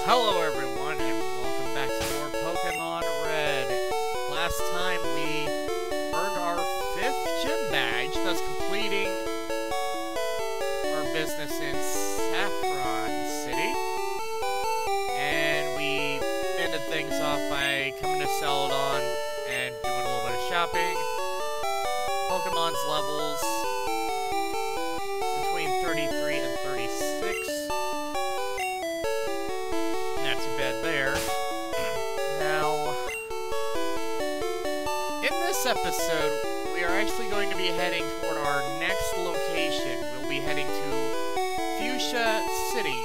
Hello everyone, and welcome back to more Pokemon Red. Last time we earned our 5th gym badge, thus completing our business in Saffron City. And we ended things off by coming to Celadon and doing a little bit of shopping. Pokemon's levels between 33 and 36. Not too bad there. Now, in this episode, we are actually going to be heading toward our next location. We'll be heading to Fuschia City.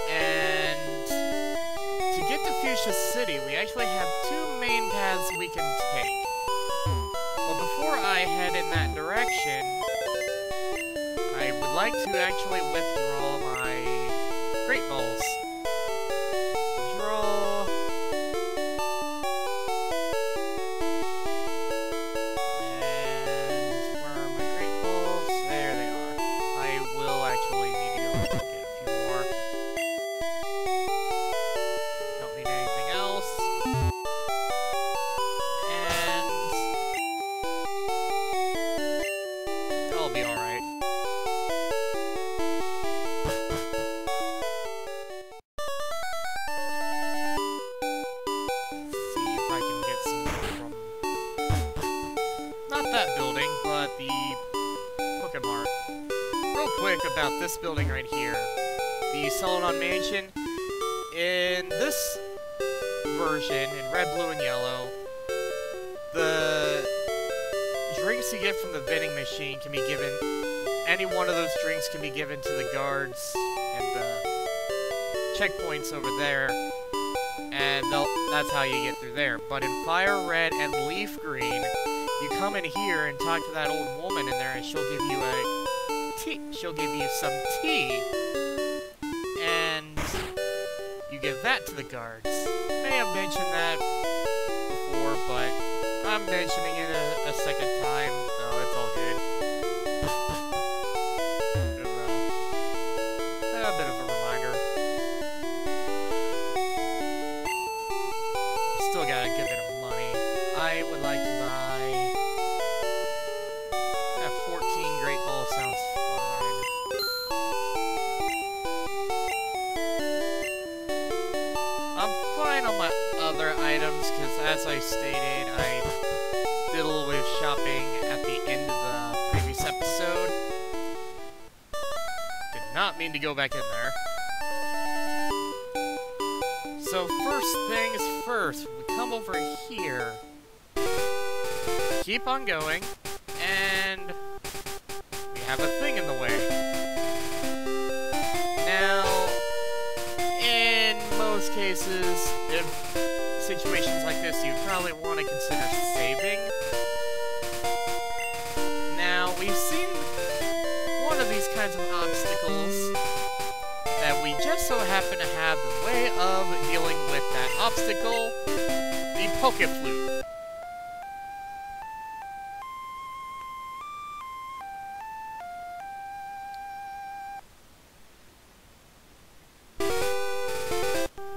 And to get to Fuschia City, we actually have two main paths we can take. But before I head in that direction, I would like to actually withdraw my Great Balls. Draw. And where are my Great Balls? There they are. I will actually need to go and get a few more. Don't need anything else. And that'll be alright. That building, but the Pokémon. Real quick about this building right here. The Celadon Mansion. In this version, in red, blue, and yellow, the drinks you get from the vending machine can be given, any one of those drinks can be given to the guards and the checkpoints over there, and that's how you get through there. But in Fire Red and Leaf Green, you come in here and talk to that old woman in there, and she'll give you a tea. She'll give you some tea, and you give that to the guards. May have mentioned that before, but I'm mentioning it a second time, so it's all good. A bit of a reminder. Still got a good bit of money. I would like to buy 14 Great Balls sounds fine. I'm fine on my other items, because as I stated, I did a little bit of shopping at the end of the previous episode. Did not mean to go back in there. So first things first, we come over here, keep on going, and we have a thing in the way. Now, in most cases, in situations like this, you'd probably want to consider saving. Now, we've seen one of these kinds of obstacles that we just so happen to have the way of dealing with that obstacle, the Pokeflute.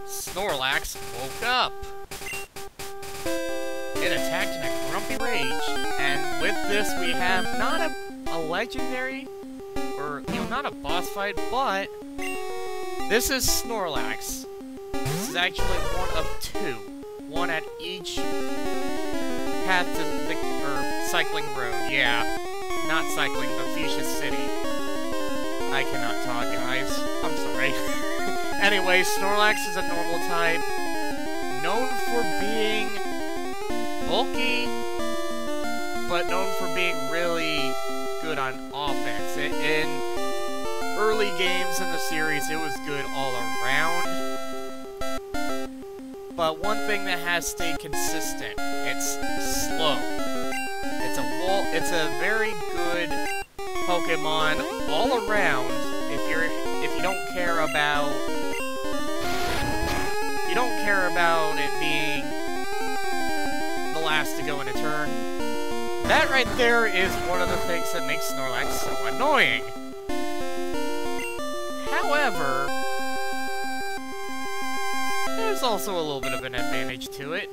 Snorlax woke up. It attacked in a grumpy rage, and with this we have not a legendary, or not a boss fight, but this is Snorlax. This is actually one of two, one at each path to the cycling road. Yeah, not cycling, but Fuschia City. I cannot talk, guys. I'm sorry. Anyway, Snorlax is a normal type, known for being bulky, but known for being really good on offense. In early games in the series, it was good all around. But one thing that has stayed consistent, it's slow. It's a very good Pokemon all around if you don't care about it being the last to go in a turn. That right there is one of the things that makes Snorlax so annoying. However, there's also a little bit of an advantage to it.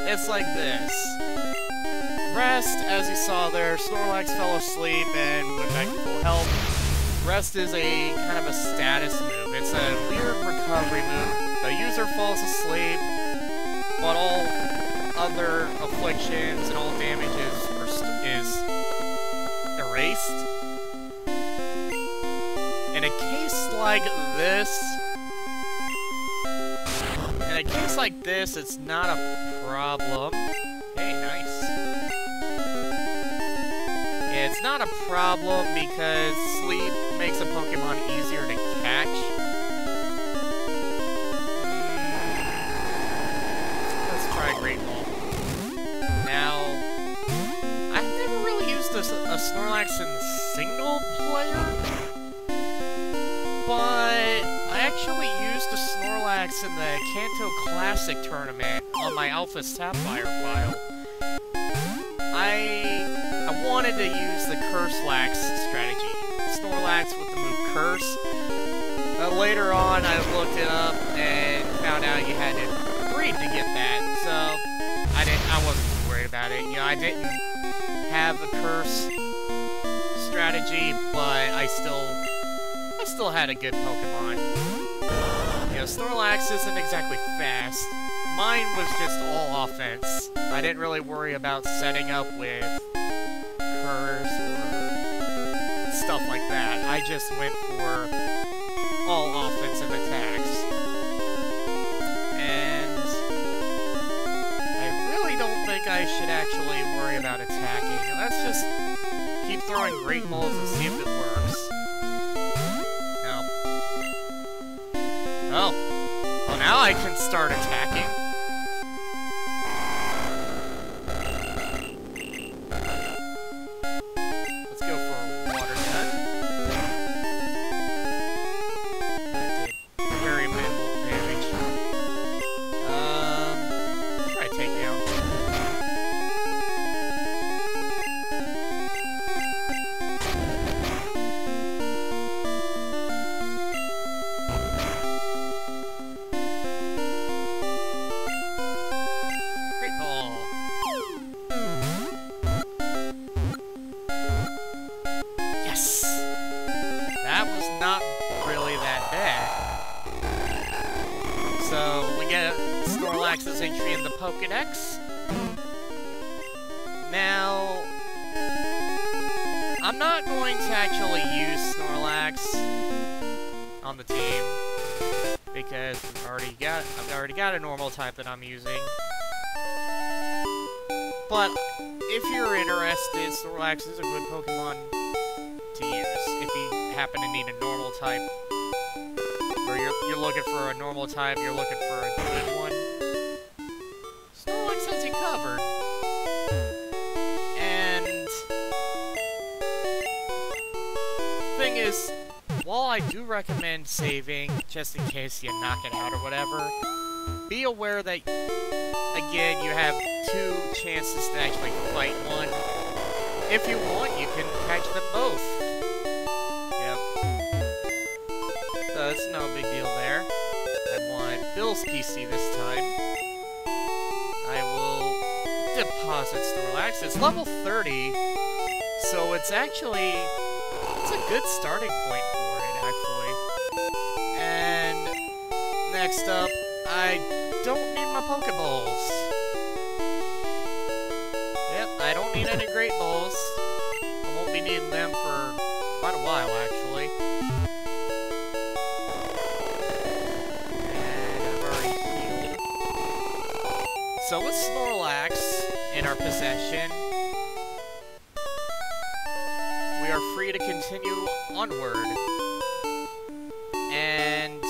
It's like this. Rest, as you saw there, Snorlax fell asleep and went back to full health. Rest is a kind of a status move. It's a weird recovery move. The user falls asleep, but all other afflictions and all damages is erased. In a case like this, it's not a problem. Hey, nice. Yeah, it's not a problem because sleep makes a Pokemon easier to catch. Let's try Great Ball. Now, I've never really used a Snorlax in single player, but I actually used a Snorlax in the Kanto Classic tournament on my Alpha Sapphire file. I wanted to use the Curse-Lax strategy. Snorlax with the move Curse. Later on, I looked it up and found out you had to breed to get that, so I wasn't worried about it. You know, I didn't have a Curse strategy, but I still had a good Pokemon. You know, Snorlax isn't exactly fast. Mine was just all offense. I didn't really worry about setting up with Curse or stuff like that. I just went for all offensive attacks. And I really don't think I should actually worry about attacking. Let's just keep throwing Great Balls and see if it works. No. Oh. Well, now I can start attacking. Let's go for a Water Gun. That did very minimal damage. Try Takedown. Snorlax's entry in the Pokédex. Now, I'm not going to actually use Snorlax on the team because I've already got a normal type that I'm using. But if you're interested, Snorlax is a good Pokemon to use if you happen to need a normal type. Or you're looking for a normal type, you're looking for a good one. Snorlax has you covered. And thing is, while I do recommend saving, just in case you knock it out or whatever, be aware that, again, you have 2 chances to actually fight one. If you want, you can catch them both. So it's no big deal there. I want Bill's PC this time. I will deposit Snorlax. It's level 30, so it's actually... it's a good starting point for it, actually. And next up, I don't need my Pokeballs. Yep, I don't need any Great Balls. I won't be needing them for quite a while, actually. So with Snorlax in our possession, we are free to continue onward. And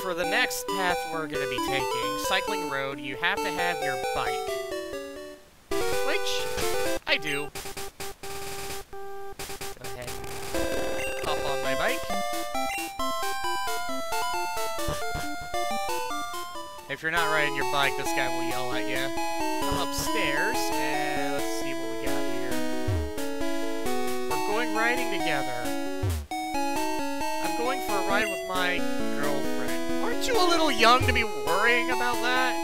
for the next path we're going to be taking, Cycling Road, you have to have your bike. Which, I do. Go ahead and hop on my bike. If you're not riding your bike, this guy will yell at you. Come upstairs, and let's see what we got here. We're going riding together. I'm going going for a ride with my girlfriend. Aren't you a little young to be worrying about that?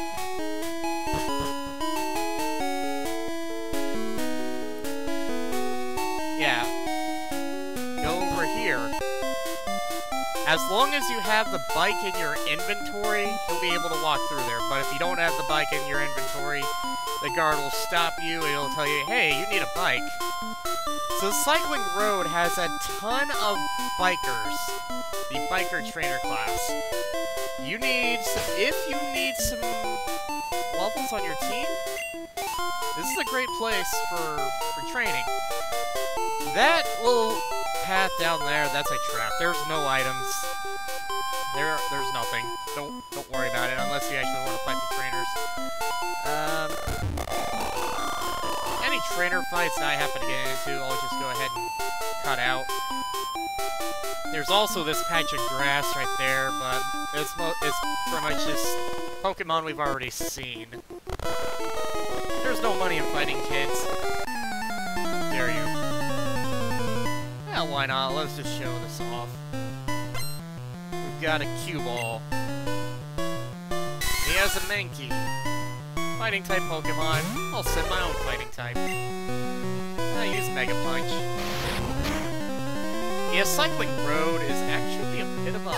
Yeah. Go over here. As long as you have the bike in your inventory, you'll be able to walk through there. But if you don't have the bike in your inventory, the guard will stop you and it'll tell you, hey, you need a bike. So the cycling road has a ton of bikers. The biker trainer class. You need some, if you need some levels on your team, this is a great place for training. That little path down there, that's a trap. There's no items. There's nothing. Don't worry about it unless you actually want to fight the trainers. Any trainer fights that I happen to get into, I'll just go ahead and cut out. There's also this patch of grass right there, but it's pretty much just Pokemon we've already seen. There's no money in fighting kids. Dare you? Yeah, why not? Let's just show this off. We've got a cue ball. He has a Mankey. Fighting type Pokemon. I'll set my own fighting type. I use Mega Punch. Yeah, Cycling Road is actually a bit of a...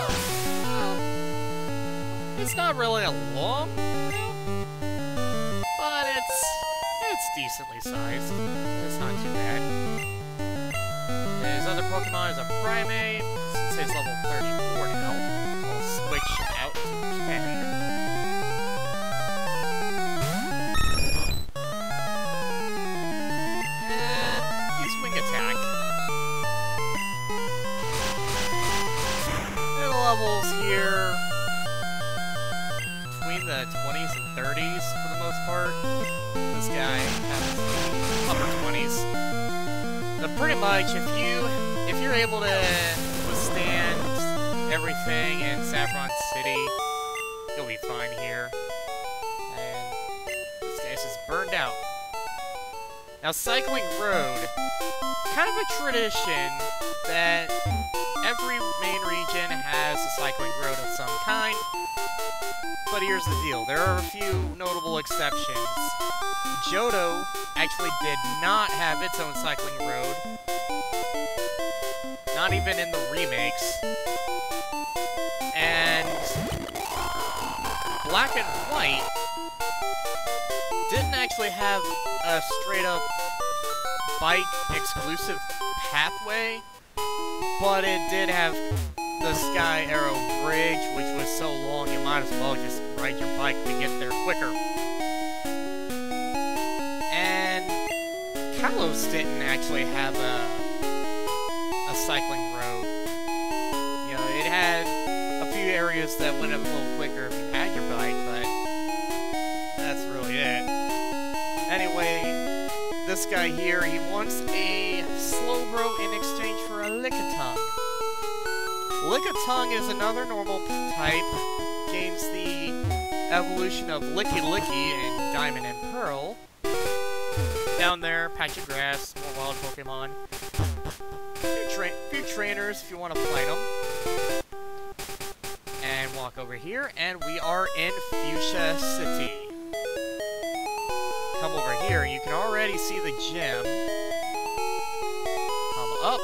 it's not really a long route, but it's decently sized. It's not too bad. His other Pokemon is a Primate. Since he's level 34 now, I'll switch out to Ken. Levels here between the 20s and 30s for the most part. This guy has upper 20s. But pretty much, if you're able to withstand everything in Saffron City, you'll be fine here. And this guy's just burned out. Now, Cycling Road, kind of a tradition that every main region has a cycling road of some kind, but here's the deal. There are a few notable exceptions. Johto actually did not have its own cycling road, not even in the remakes. And Black and White didn't actually have a straight-up bike-exclusive pathway, but it did have the Sky Arrow Bridge, which was so long you might as well just ride your bike to get there quicker. And Kalos didn't actually have a cycling road. You know, it had a few areas that went a little quicker if you had your bike, but that's really it. Anyway, this guy here, he wants a Slowbro in exchange for a Lickitung. Lickitung is another normal type, gains the evolution of Licky Licky in Diamond and Pearl. Down there, patch of grass, more wild Pokemon. Few trainers if you want to fight them. And walk over here, and we are in Fuschia City. Come over here, you can already see the gym. Come up.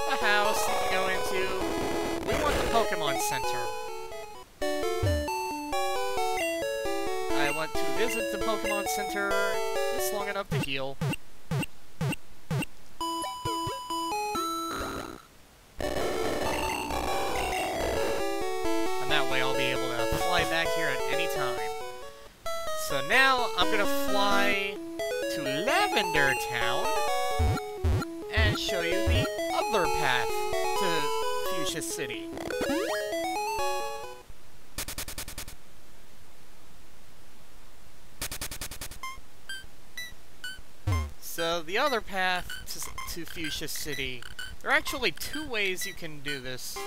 The house you can go into. We want the Pokemon Center. I want to visit the Pokemon Center just long enough to heal. And that way I'll be able to fly back here at any time. So now I'm gonna fly to Lavender Town and show you the other path to Fuschia City. So the other path to Fuschia City, there are actually two ways you can do this.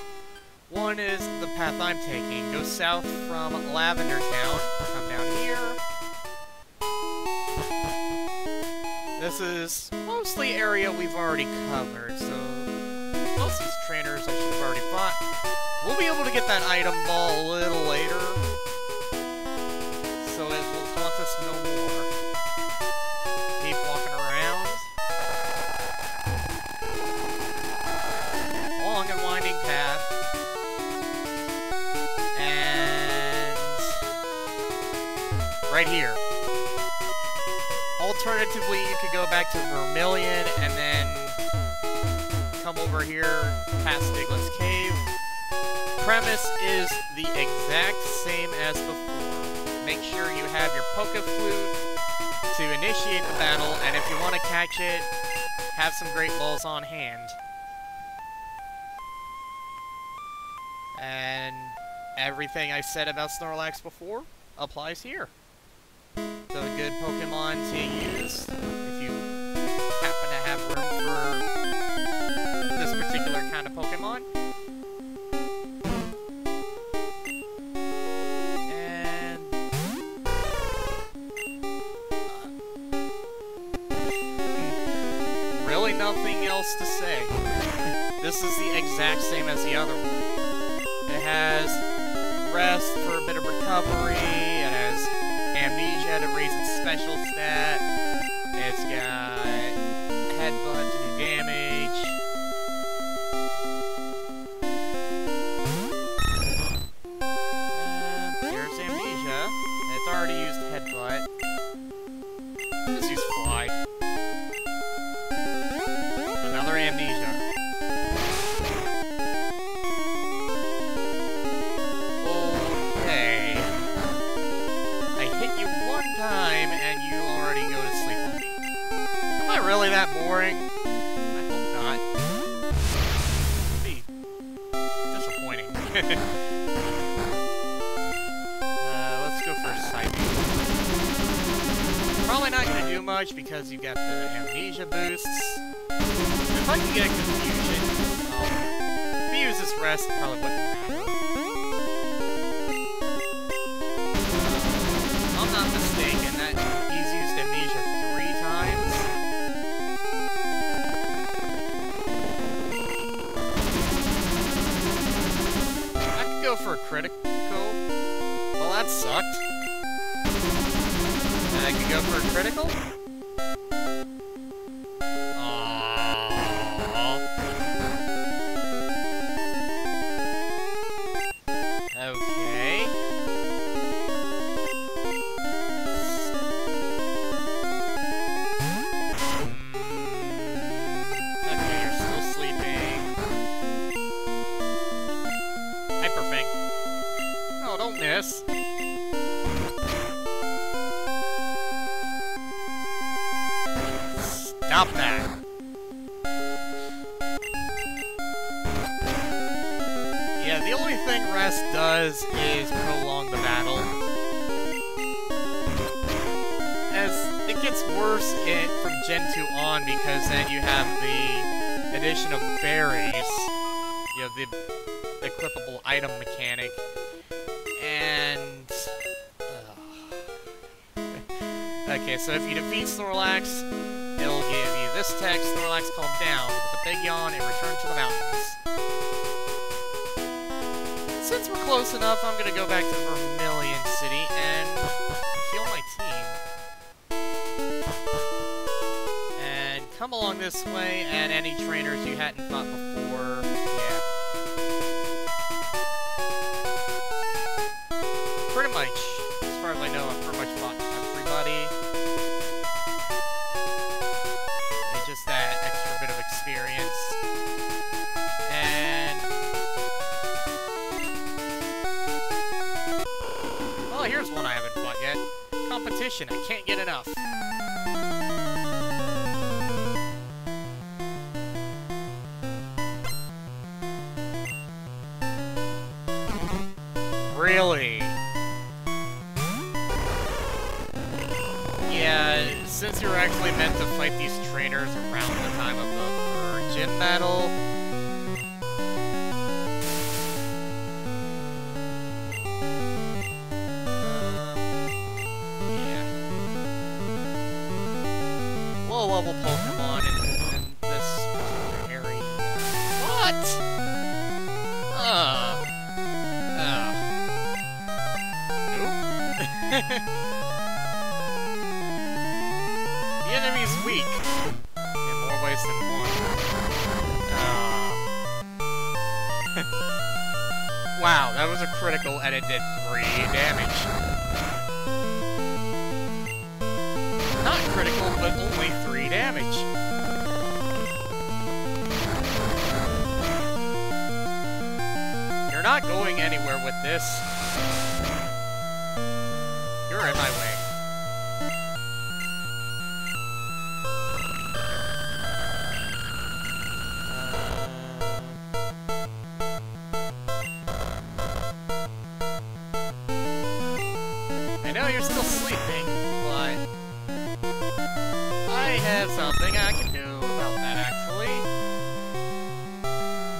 One is the path I'm taking. Go south from Lavender Town, come down here. This is mostly area we've already covered, so I'll guess these trainers I should have already fought. We'll be able to get that item ball a little later, so it will taunt us no more. Keep walking around. Long and winding path. And right here. Alternatively, you could go back to Vermilion and then come over here past Diglett's Cave. Premise is the exact same as before. Make sure you have your Poke Flute to initiate the battle, and if you want to catch it, have some Great Balls on hand. And everything I said about Snorlax before applies here. So a good Pokemon to use if you happen to have room for this particular kind of Pokemon. And really nothing else to say. This is the exact same as the other one. It has rest for a bit of recovery, it has amnesia to raise its special stat, it's got headbutt to do damage. There's amnesia. It's already used headbutt. Let's use fly. Another amnesia. Time and you already go to sleep on me. Am I really that boring? I hope not. It'd be disappointing. Let's go for Psybeam. Probably not going to do much because you've got the amnesia boosts. If I can get confusion, if he uses rest, it probably wouldn't matter. Not mistaken, that he's used amnesia 3 times. I could go for a critical. Well, that sucked. And I could go for a critical. Miss. Stop that. Yeah, the only thing rest does is prolong the battle. As it gets worse from Gen 2 on, because then you have the addition of berries. You have the equipable item mechanic. And okay, so if you defeat Snorlax, it'll give you this text: Snorlax, calm down. With a big yawn and return to the mountains. Since we're close enough, I'm gonna go back to Vermilion City and heal my team. And come along this way, and any trainers you hadn't fought before, yeah. Pretty much, as far as I know, I've pretty much fought everybody. And just that extra bit of experience. And oh, here's one I haven't fought yet. Competition, I can't get enough. Really? Yeah, since you were actually meant to fight these trainers around the time of the gym battle, yeah. Low-level Pokemon in this area. What? Wow, that was a critical and it did 3 damage. Not critical, but only 3 damage. You're not going anywhere with this. You're in my way. I know you're still sleeping, but I have something I can do about that, actually.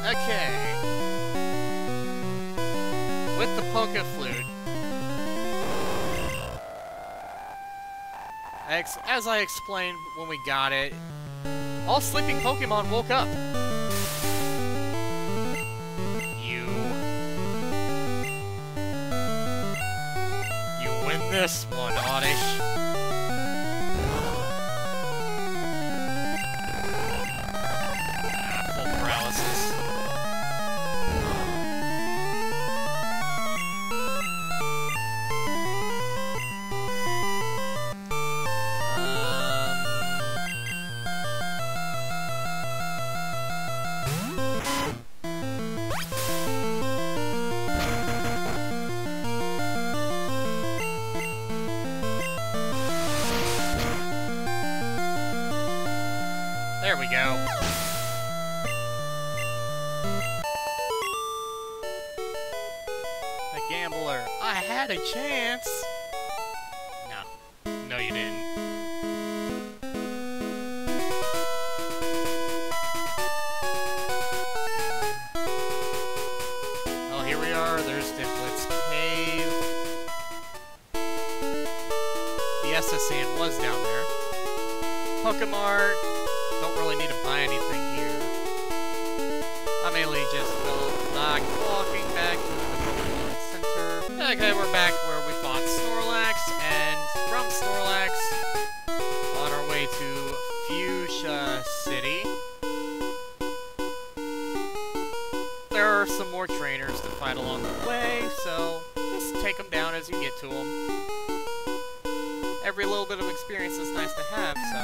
Okay. With the Poké Flute, as I explained when we got it, all sleeping Pokemon woke up. You win this one, Oddish. Full paralysis. There we go. The gambler. I had a chance. No. No, you didn't. Oh, here we are. There's Dimplet's Cave. The SS was down there. Pokemart. Don't really need to buy anything here. I mainly just go back, walking back to the Pokemon Center. Okay, we're back where we fought Snorlax, and from Snorlax, on our way to Fuschia City. There are some more trainers to fight along the way, so just take them down as you get to them. Every little bit of experience is nice to have, so...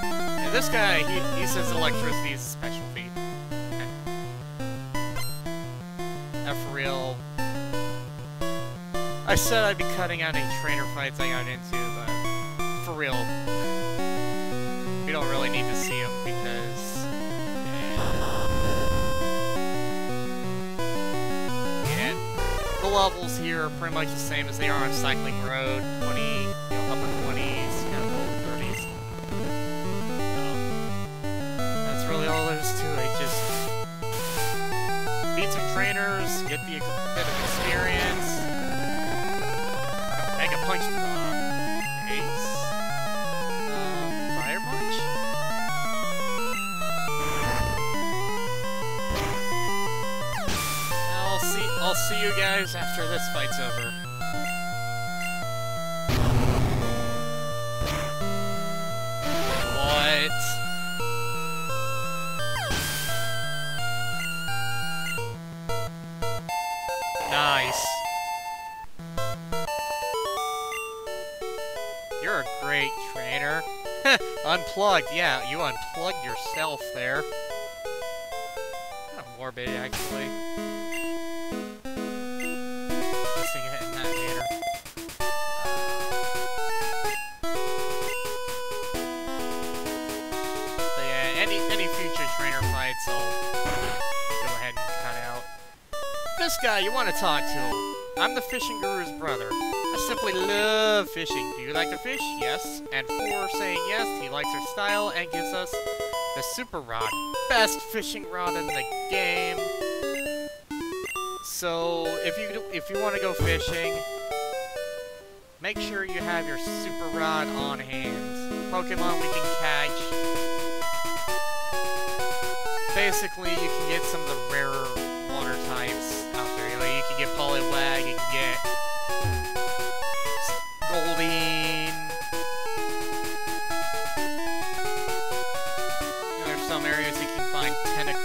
And this guy, he says electricity is a special feat. Okay. Now for real... I said I'd be cutting out any trainer fights I got into, but... For real... We don't really need to see them, because... Yeah. The levels here are pretty much the same as they are on Cycling Road. 20... upper 20s, kind of low 30s. That's really all there is to it. Just beat some trainers, get the bit of experience, Mega Punch to the face, Fire Punch. I'll see you guys after this fight's over. Nice. You're a great trainer. Unplugged, yeah, you unplugged yourself there. Kind of morbid, actually. Missing it in that manner. So yeah, any future trainer fights, I'll go ahead and cut out. This guy, you want to talk to him. I'm the fishing guru's brother. I simply love fishing. Do you like to fish? Yes. And for saying yes, he likes our style and gives us the Super Rod. Best fishing rod in the game. So, if you want to go fishing, make sure you have your Super Rod on hand. Pokemon we can catch. Basically, you can get some of the rarer water types out there. You can get Poliwag, you can get Goldeen. There's some areas you can find Tentacle.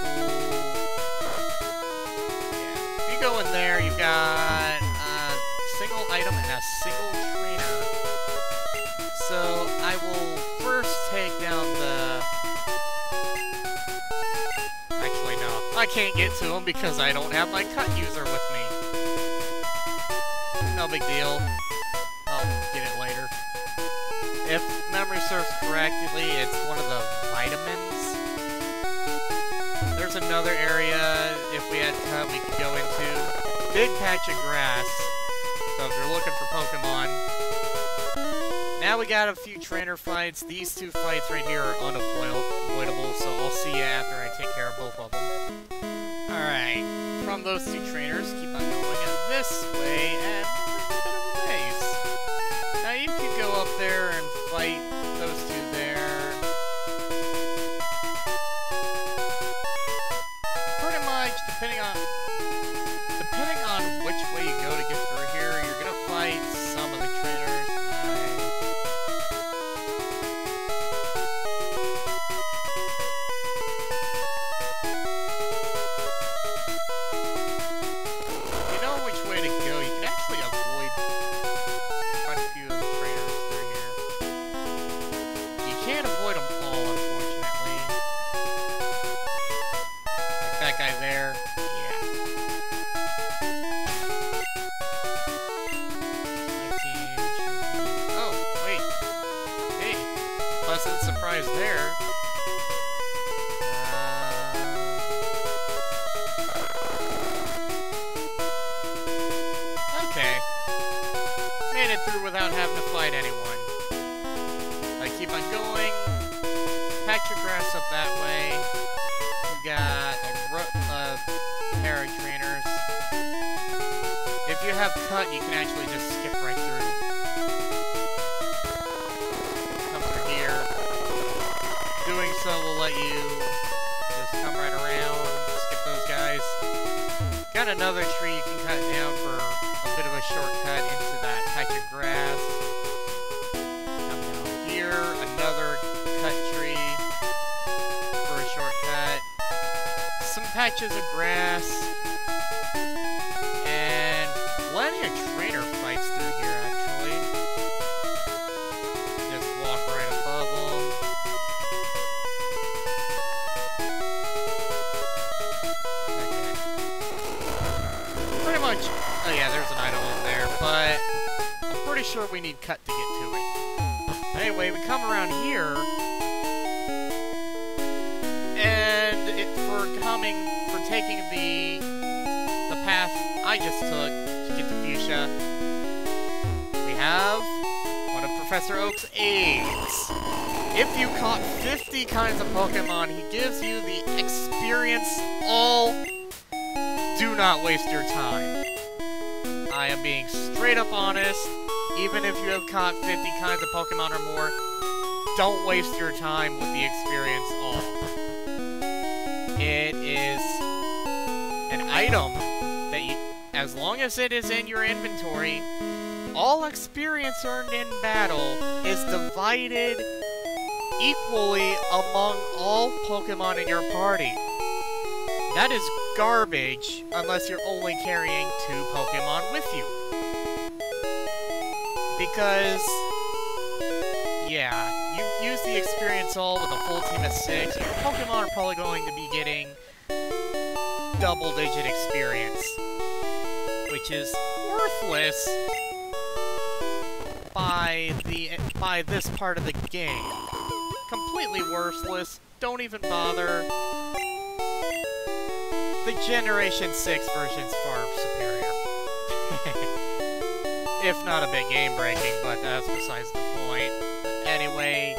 Yeah. If you go in there, you've got single trainer. So I will first take down the... Actually, no. I can't get to him because I don't have my cut user with me. No big deal. I'll get it later. If memory serves correctly, it's one of the vitamins. There's another area, if we had cut, we could go into. Big patch of grass. So if you're looking for Pokemon. Now we got a few trainer fights. These two fights right here are unavoidable, so I'll see you after I take care of both of them. Alright, from those two trainers, keep on going this way, and a bit of a ways. Now you can go up there and fight those two there. Pretty much, depending on which way you go to get through here, you're gonna fight some of the trainers. You know which way to go. You can actually avoid quite a few of the trainers through here. You can't avoid them all, unfortunately. Like that guy there. Surprise there. Okay. Made it through without having to fight anyone. I keep on going. Patch your grass up that way. We got a pair of trainers. If you have cut, you can actually just skip right through. Doing so will let you just come right around, skip those guys. Got another tree you can cut down for a bit of a shortcut into that patch of grass. Come down here, another cut tree for a shortcut. Some patches of grass. And plenty of trainer fights through here, actually. Just walk right above them. Oh yeah, there's an item over there, but I'm pretty sure we need cut to get to it. Anyway, we come around here, and for taking the path I just took to get to Fuschia, we have one of Professor Oak's aids. If you caught 50 kinds of Pokemon, he gives you the experience all. Do not waste your time. I am being straight up honest. Even if you have caught 50 kinds of Pokemon or more, don't waste your time with the experience all. It is an item that you, as long as it is in your inventory, all experience earned in battle is divided equally among all Pokemon in your party. That is garbage unless you're only carrying 2 Pokemon with you. Because, yeah, you use the experience all with a full team of 6, your Pokemon are probably going to be getting double-digit experience, which is worthless by this part of the game. Completely worthless. Don't even bother. The Generation 6 version's far superior. If not a bit game-breaking, but that's besides the point. Anyway,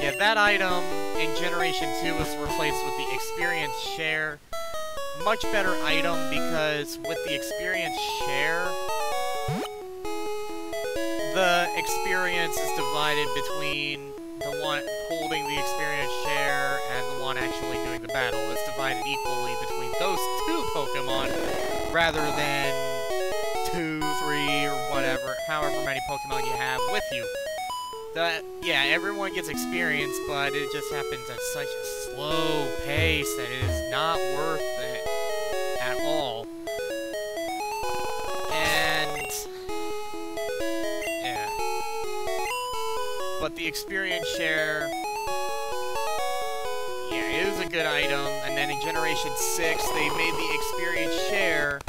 yeah, that item in Generation 2 was replaced with the Experience Share. Much better item because with the Experience Share, the experience is divided between the one holding the Experience Share and the one actually doing the battle. It's divided equally between those 2 Pokemon rather than 2, 3, or whatever, however many Pokemon you have with you. Yeah, everyone gets experience, but it just happens at such a slow pace that it is not worth it at all. And experience share, yeah, it is a good item. And then in Generation 6, they made the experience share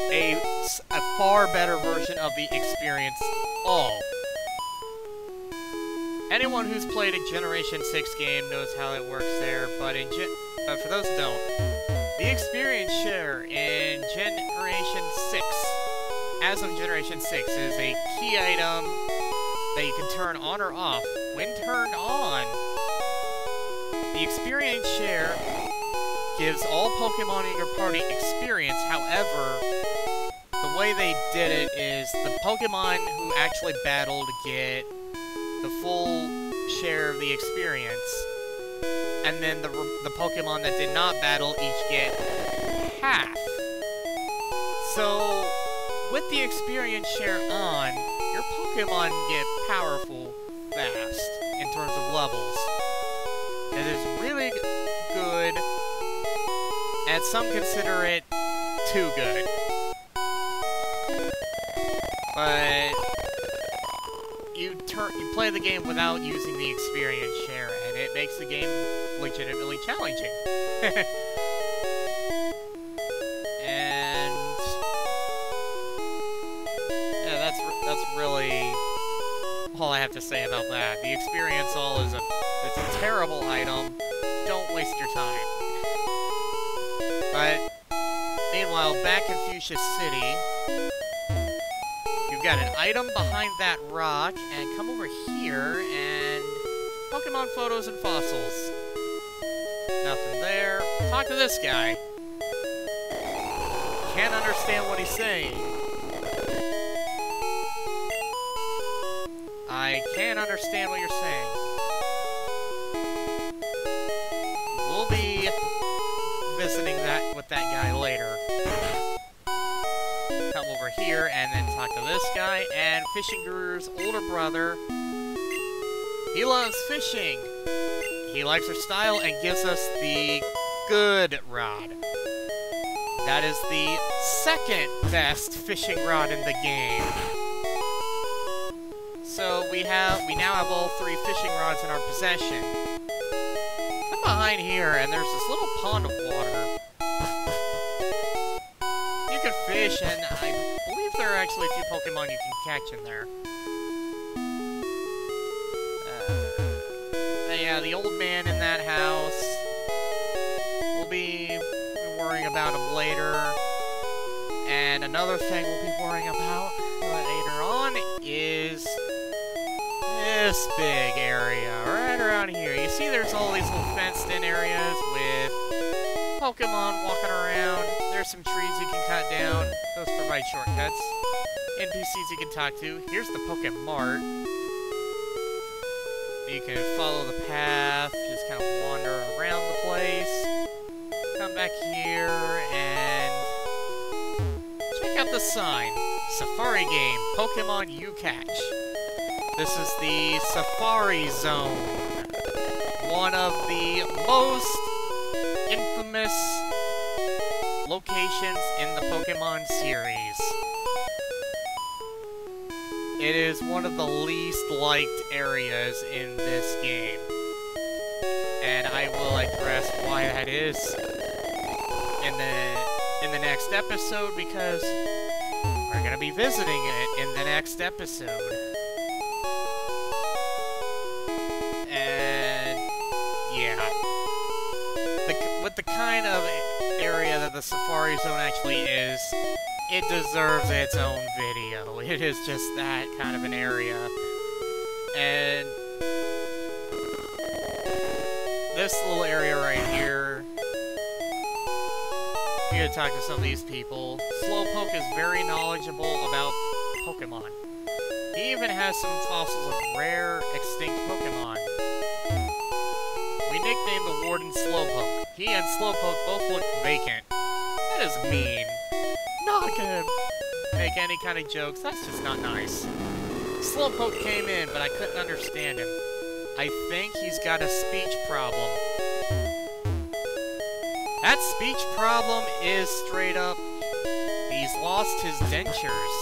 a far better version of the experience all. Anyone who's played a Generation 6 game knows how it works there, but for those who don't, the experience share in Generation 6, as of Generation 6, is a key item that you can turn on or off. When turned on, the experience share gives all Pokemon in your party experience. However, the way they did it is the Pokemon who actually battled get the full share of the experience, and then the Pokemon that did not battle each get half. So, with the experience share on, your Pokemon get powerful fast in terms of levels. It is really good, and some consider it too good. But you play the game without using the experience share, and it makes the game legitimately challenging. And yeah, that's really all I have to say about that. The experience all is it's a terrible item. Don't waste your time. But meanwhile, back in Fuschia City, you've got an item behind that rock, and come over here, and Pokemon photos and fossils. Nothing there. Talk to this guy. Can't understand what he's saying. I can't understand what you're saying. We'll be visiting that with that guy later. Come over here and then talk to this guy, and Fishing Guru's older brother. He loves fishing. He likes our style and gives us the good rod. That is the second best fishing rod in the game. So we now have all 3 fishing rods in our possession. Come behind here, and there's this little pond of water. You can fish, and I believe there are actually a few Pokemon you can catch in there. Yeah, the old man in that house. We'll be worrying about him later. And another thing we'll be worrying about later on is this big area right around here. You see there's all these little fenced-in areas with Pokemon walking around. There's some trees you can cut down. Those provide shortcuts. NPCs you can talk to. Here's the Pokemart. You can follow the path, just kind of wander around the place. Come back here and check out the sign. Safari game, Pokemon you catch. This is the Safari Zone. One of the most infamous locations in the Pokemon series. It is one of the least liked areas in this game. And I will address why that is in the next episode, because we're going to be visiting it in the next episode. And yeah. With the kind of area that the Safari Zone actually is, it deserves its own video. It is just that kind of an area. And this little area right here, I'm gonna talk to some of these people. Slowpoke is very knowledgeable about Pokemon. He even has some fossils of rare, extinct Pokemon. We nicknamed the Warden Slowpoke. He and Slowpoke both look vacant. That is mean. Not gonna make any kind of jokes. That's just not nice. Slowpoke came in, but I couldn't understand him. I think he's got a speech problem. That speech problem is straight up, he's lost his dentures.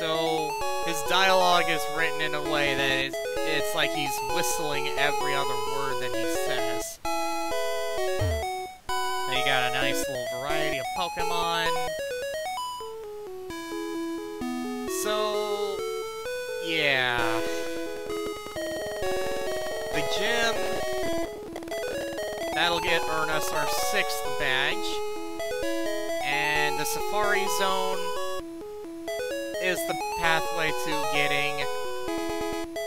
So his dialogue is written in a way that it's like he's whistling every other word that he says. Now you got a nice little variety of Pokemon. So, yeah. The gym, that'll earn us our 6th badge. And the Safari Zone is the pathway to getting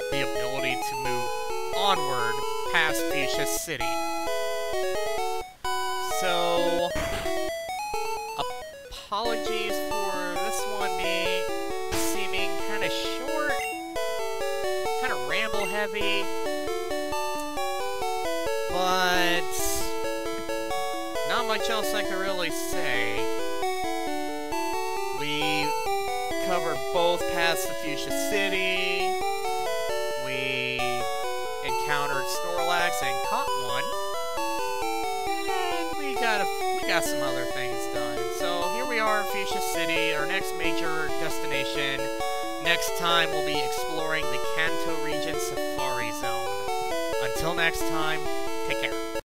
the ability to move onward past Fuschia City. So, apologies for this one seeming kind of short, kind of ramble heavy, but not much else I can really say. We covered both paths to Fuschia City. We encountered Snorlax and caught one. And we got some other things done. So here we are in Fuschia City, our next major destination. Next time we'll be exploring the Kanto region Safari Zone. Until next time, take care.